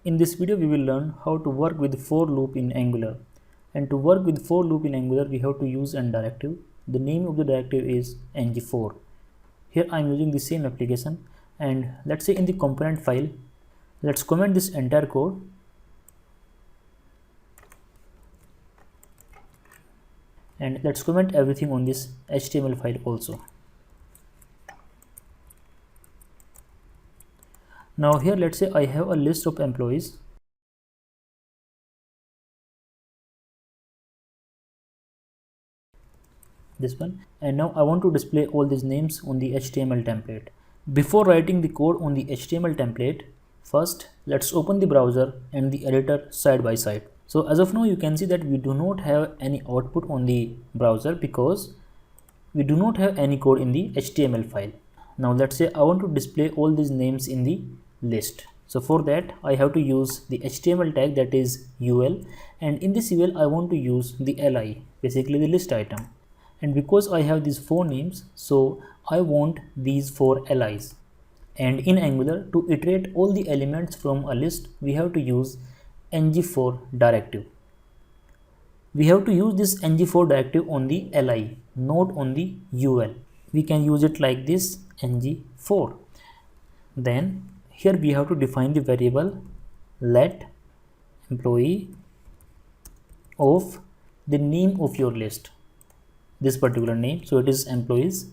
In this video, we will learn how to work with for loop in Angular. And to work with for loop in Angular, we have to use an directive. The name of the directive is ng4. Here I am using the same application, and let's say in the component file, let's comment this entire code. And let's comment everything on this HTML file also. Now here, let's say I have a list of employees. This one, and now I want to display all these names on the HTML template. Before writing the code on the HTML template, first let's open the browser and the editor side by side. So as of now, you can see that we do not have any output on the browser because we do not have any code in the HTML file. Now let's say I want to display all these names in the list. So for that, I have to use the HTML tag, that is UL, and in this UL I want to use the LI, basically the list item. And because I have these 4 names, so I want these 4 LIs. And in Angular, to iterate all the elements from a list, we have to use ng4 directive. We have to use this ng4 directive on the LI, not on the UL. We can use it like this, ng4. Then here we have to define the variable let employee of the name of your list, this particular name, so it is employees,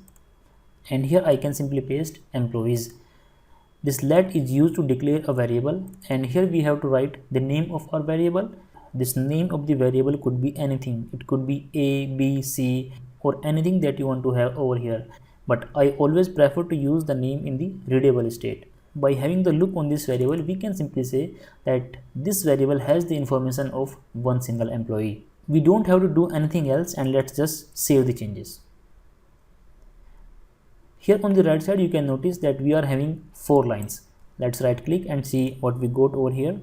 and here I can simply paste employees. This let is used to declare a variable, and here we have to write the name of our variable. This name of the variable could be anything. It could be A, B, C, or anything that you want to have over here, but I always prefer to use the name in the readable state. By having the loop on this variable, we can simply say that this variable has the information of one single employee. We don't have to do anything else, and let's just save the changes. Here on the right side, you can notice that we are having 4 lines. Let's right click and see what we got over here.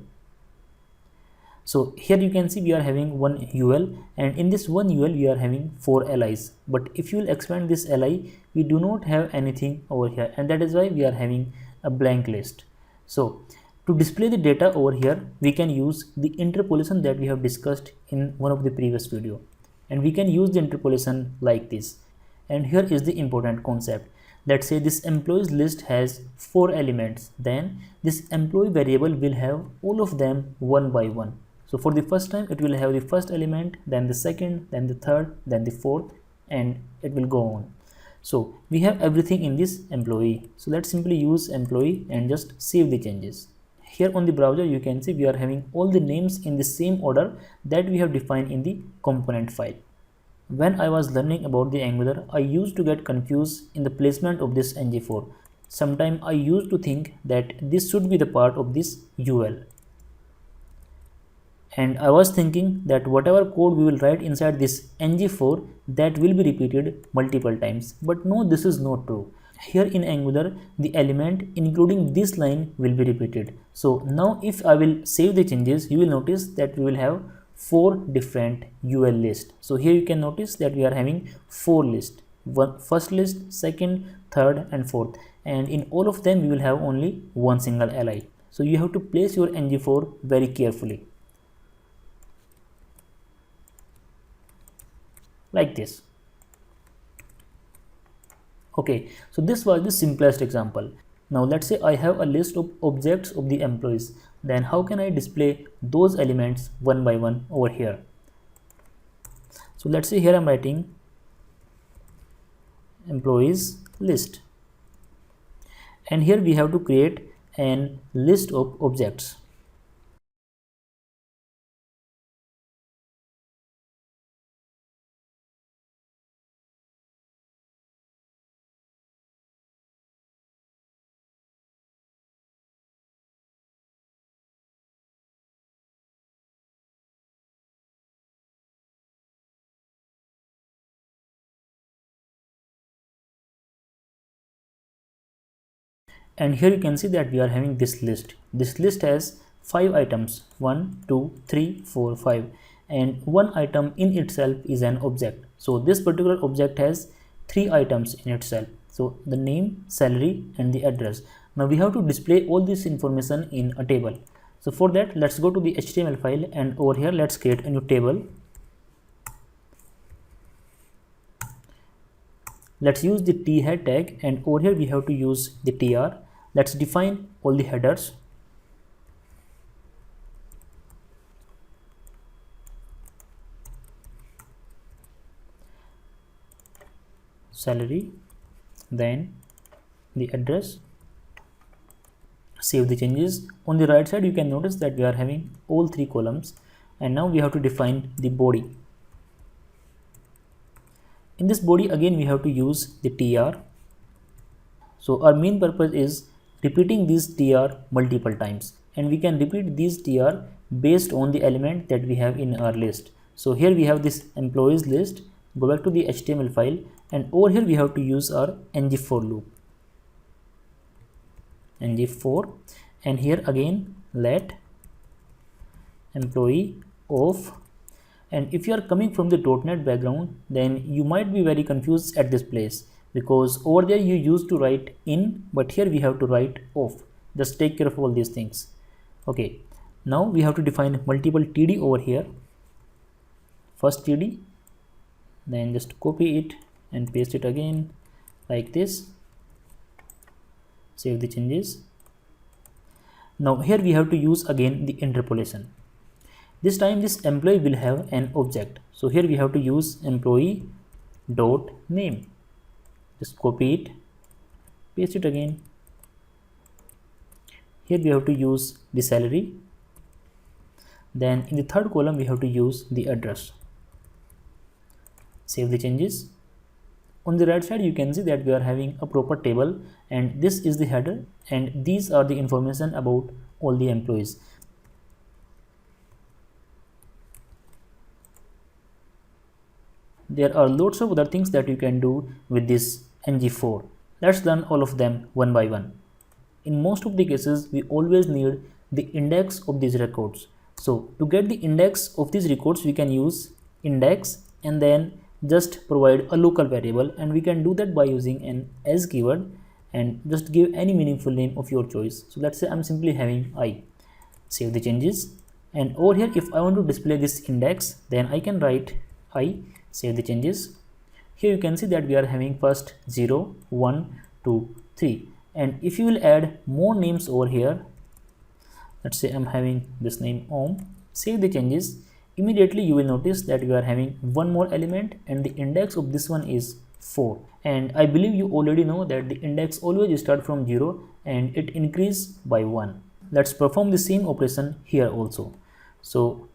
So here you can see we are having one UL, and in this one UL we are having 4 LIs. But if you will expand this LI, we do not have anything over here, and that is why we are having a blank list. So to display the data over here, we can use the interpolation that we have discussed in one of the previous video, and we can use the interpolation like this. And here is the important concept. Let's say this employees list has 4 elements, then this employee variable will have all of them one by one. So for the first time, it will have the first element, then the second, then the third, then the fourth, and it will go on. So we have everything in this employee. So let's simply use employee and just save the changes. Here on the browser, you can see we are having all the names in the same order that we have defined in the component file. When I was learning about the Angular, I used to get confused in the placement of this ng4. Sometimes I used to think that this should be the part of this UL. And I was thinking that whatever code we will write inside this ng4, that will be repeated multiple times. But no, this is not true. Here in Angular, the element including this line will be repeated. So now if I will save the changes, you will notice that we will have 4 different UL lists. So here you can notice that we are having 4 lists. First list, second, third, and fourth. And in all of them, we will have only one single LI. So you have to place your ng4 very carefully. Like this. Okay, so this was the simplest example. Now let's say I have a list of objects of the employees. Then how can I display those elements one by one over here? So let's say here I'm writing employees list, and here we have to create an list of objects. And here you can see that we are having this list. This list has 5 items, 1, 2, 3, 4, 5, and one item in itself is an object. So this particular object has 3 items in itself. So the name, salary, and the address. Now we have to display all this information in a table. So for that, let's go to the HTML file, and over here let's create a new table. Let's use the t head tag, and over here we have to use the tr. Let's define all the headers. Salary, then the address. Save the changes. On the right side you can notice that we are having all three columns, and now we have to define the body. In this body again we have to use the tr. So our main purpose is repeating these tr multiple times, and we can repeat these tr based on the element that we have in our list. So here we have this employees list. Go back to the HTML file, and over here we have to use our ng4 loop. ng4, and here again let employee of. And if you are coming from the .NET background, then you might be very confused at this place, because over there you used to write in, but here we have to write of. Just take care of all these things. Okay, now we have to define multiple td over here. First td, then just copy it and paste it again like this. Save the changes. Now here we have to use again the interpolation. This time this employee will have an object. So here we have to use employee dot name. Just copy it, paste it again. Here we have to use the salary. Then in the third column we have to use the address. Save the changes. On the right side you can see that we are having a proper table, and this is the header, and these are the information about all the employees. There are lots of other things that you can do with this ng4. Let's learn all of them one by one. In most of the cases we always need the index of these records. So to get the index of these records we can use index and then just provide a local variable, and we can do that by using an as keyword and just give any meaningful name of your choice. So let's say I'm simply having I. Save the changes, and over here if I want to display this index, then I can write I. Save the changes. Here you can see that we are having first 0, 1, 2, 3, and if you will add more names over here, let's say I'm having this name Om. Save the changes. Immediately you will notice that we are having one more element, and the index of this one is 4. And I believe you already know that the index always start from 0 and it increase by 1. Let's perform the same operation here also. So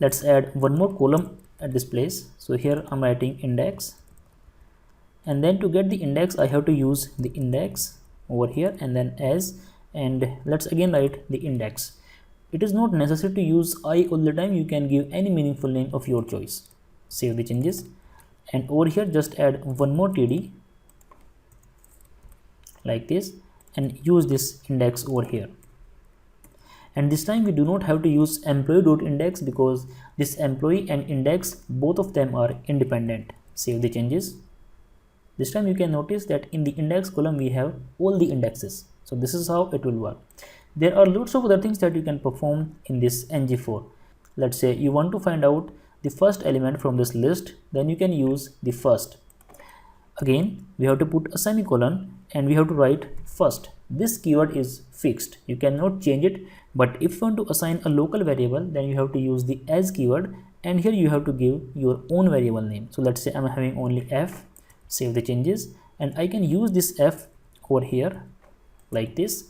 let's add one more column at this place. So here I'm writing index, and then to get the index I have to use the index over here and then as, and let's again write the index. It is not necessary to use I all the time. You can give any meaningful name of your choice. Save the changes, and over here just add one more td like this and use this index over here. And this time we do not have to use employee.index because this employee and index, both of them are independent. Save the changes. This time you can notice that in the index column we have all the indexes. So this is how it will work. There are lots of other things that you can perform in this ng4. Let's say you want to find out the first element from this list, then you can use the first. Again we have to put a semicolon and we have to write first. This keyword is fixed, you cannot change it, but if you want to assign a local variable, then you have to use the as keyword, and here you have to give your own variable name. So let's say I'm having only f. Save the changes, and I can use this f over here like this.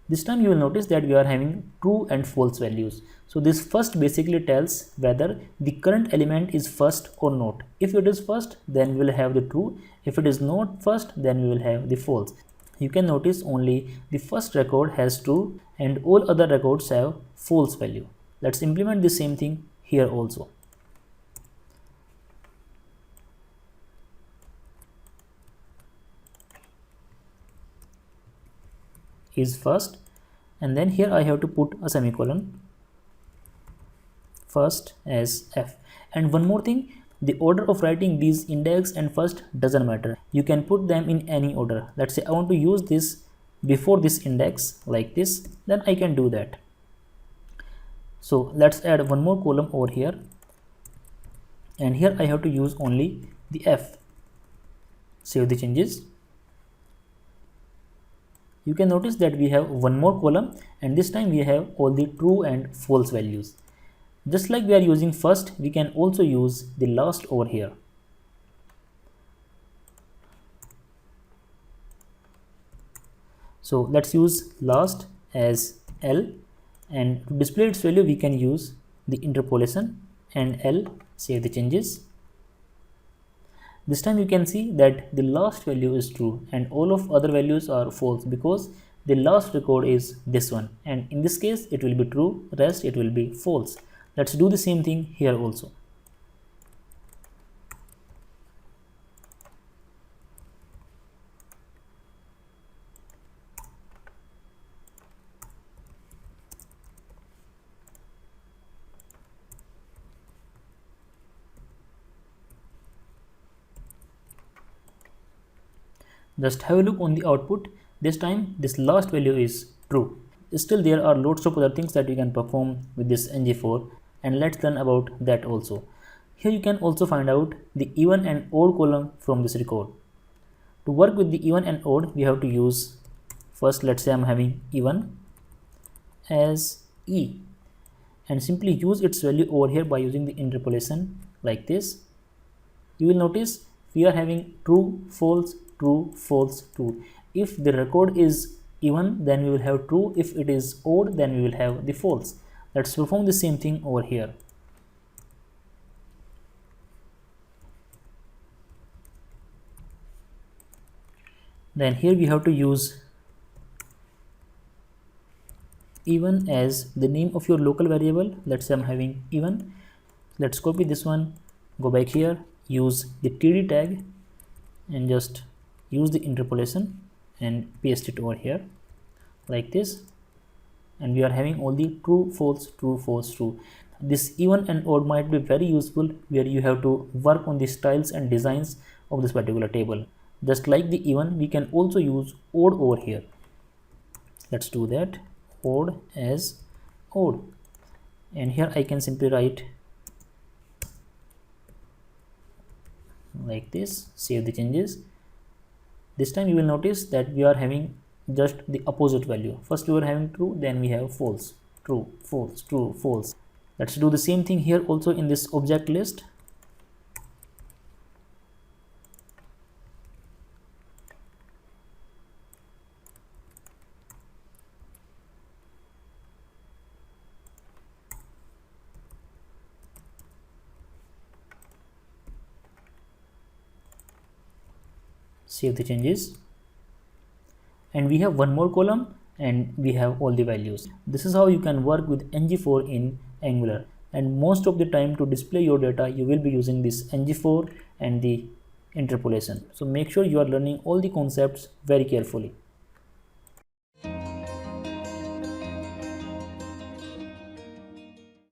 This time you will notice that we are having true and false values. So this first basically tells whether the current element is first or not. If it is first, then we will have the true. If it is not first, then we will have the false. You can notice only the first record has true and all other records have false value. Let's implement the same thing here also. Is first, and then here I have to put a semicolon, first as f. And one more thing, the order of writing these index and first doesn't matter. You can put them in any order. Let's say I want to use this before this index like this, then I can do that. So let's add one more column over here, and here I have to use only the F. Save the changes. You can notice that we have one more column, and this time we have all the true and false values. Just like we are using first, we can also use the last over here. So let's use last as L, and to display its value we can use the interpolation and L. Save the changes. This time you can see that the last value is true and all of other values are false, because the last record is this one, and in this case it will be true, rest it will be false. Let's do the same thing here also. Just have a look on the output. This time this last value is true. Still there are lots of other things that you can perform with this ngFor, and let's learn about that also. Here you can also find out the even and odd column from this record. To work with the even and odd, we have to use, first let's say I'm having even as E, and simply use its value over here by using the interpolation like this. You will notice we are having true, false, true, false, true. If the record is even, then we will have true. If it is odd, then we will have the false. Let's perform the same thing over here. Then here we have to use even as the name of your local variable. Let's say I'm having even. Let's copy this one, go back here, use the td tag, and just use the interpolation and paste it over here like this, and we are having all the true, false, true, false, true. This even and odd might be very useful where you have to work on the styles and designs of this particular table. Just like the even, we can also use odd over here. Let's do that, odd as odd, and here I can simply write like this. Save the changes. This time you will notice that we are having just the opposite value. First we were having true, then we have false, true, false, true, false. Let's do the same thing here also in this object list. Save the changes, and we have one more column and we have all the values. This is how you can work with ngFor in Angular, and most of the time to display your data you will be using this ngFor and the interpolation. So make sure you are learning all the concepts very carefully.